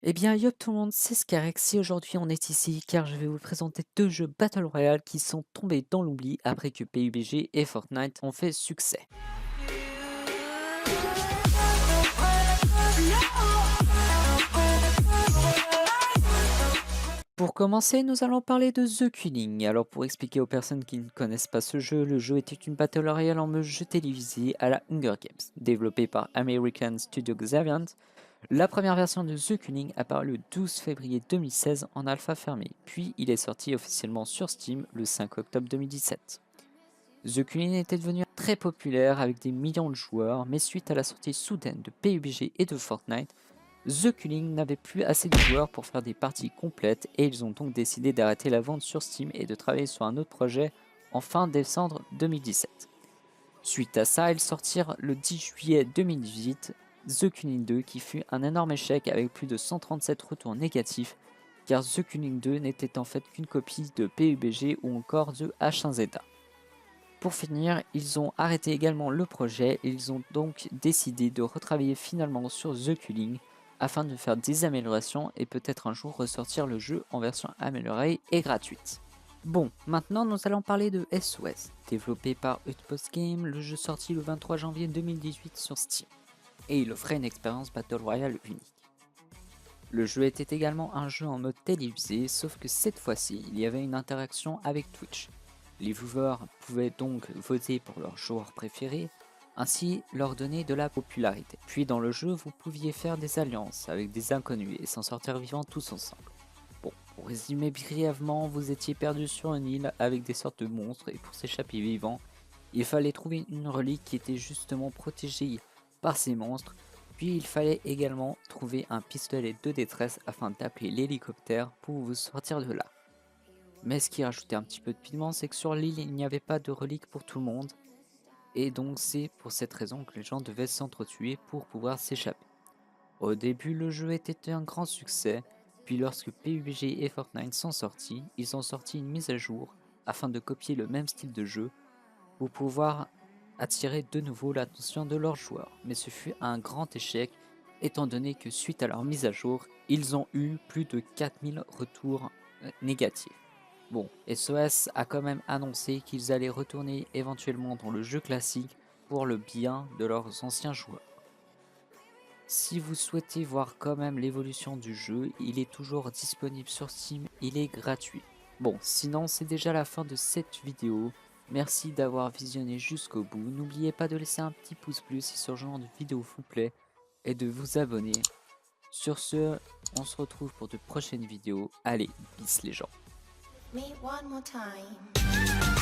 Eh bien, yo tout le monde, c'est Scarex et aujourd'hui on est ici car je vais vous présenter deux jeux Battle Royale qui sont tombés dans l'oubli après que PUBG et Fortnite ont fait succès. Pour commencer, nous allons parler de The Killing. Alors pour expliquer aux personnes qui ne connaissent pas ce jeu, le jeu était une Battle Royale en mode jeu télévisé à la Hunger Games, développé par American Studio Xaviant. La première version de The Killing apparut le 12 février 2016 en alpha fermée, puis il est sorti officiellement sur Steam le 5 octobre 2017. The Killing était devenu très populaire avec des millions de joueurs, mais suite à la sortie soudaine de PUBG et de Fortnite, The Killing n'avait plus assez de joueurs pour faire des parties complètes et ils ont donc décidé d'arrêter la vente sur Steam et de travailler sur un autre projet en fin décembre 2017. Suite à ça, ils sortirent le 10 juillet 2018 The Killing 2 qui fut un énorme échec avec plus de 137 retours négatifs car The Killing 2 n'était en fait qu'une copie de PUBG ou encore de H1Z1. Pour finir, ils ont arrêté également le projet et ils ont donc décidé de retravailler finalement sur The Killing afin de faire des améliorations et peut-être un jour ressortir le jeu en version améliorée et gratuite. Bon, maintenant nous allons parler de SOS. Développé par Outpost Game, le jeu sorti le 23 janvier 2018 sur Steam et il offrait une expérience Battle Royale unique. Le jeu était également un jeu en mode télévisé, sauf que cette fois-ci, il y avait une interaction avec Twitch. Les viewers pouvaient donc voter pour leur joueur préféré, ainsi leur donner de la popularité. Puis dans le jeu, vous pouviez faire des alliances avec des inconnus et s'en sortir vivants tous ensemble. Bon, pour résumer brièvement, vous étiez perdu sur une île avec des sortes de monstres et pour s'échapper vivant, il fallait trouver une relique qui était justement protégée par ces monstres, puis il fallait également trouver un pistolet de détresse afin d'appeler l'hélicoptère pour vous sortir de là. Mais ce qui rajoutait un petit peu de piment, c'est que sur l'île, il n'y avait pas de relique pour tout le monde, et donc c'est pour cette raison que les gens devaient s'entretuer pour pouvoir s'échapper. Au début, le jeu était un grand succès, puis lorsque PUBG et Fortnite sont sortis, ils ont sorti une mise à jour afin de copier le même style de jeu pour pouvoir attirer de nouveau l'attention de leurs joueurs. Mais ce fut un grand échec étant donné que suite à leur mise à jour, ils ont eu plus de 4000 retours négatifs. Bon, SOS a quand même annoncé qu'ils allaient retourner éventuellement dans le jeu classique pour le bien de leurs anciens joueurs. Si vous souhaitez voir quand même l'évolution du jeu, il est toujours disponible sur Steam, il est gratuit. Bon, sinon c'est déjà la fin de cette vidéo. Merci d'avoir visionné jusqu'au bout. N'oubliez pas de laisser un petit pouce bleu si ce genre de vidéo vous plaît et de vous abonner. Sur ce, on se retrouve pour de prochaines vidéos. Allez, bis les gens. Me one more time.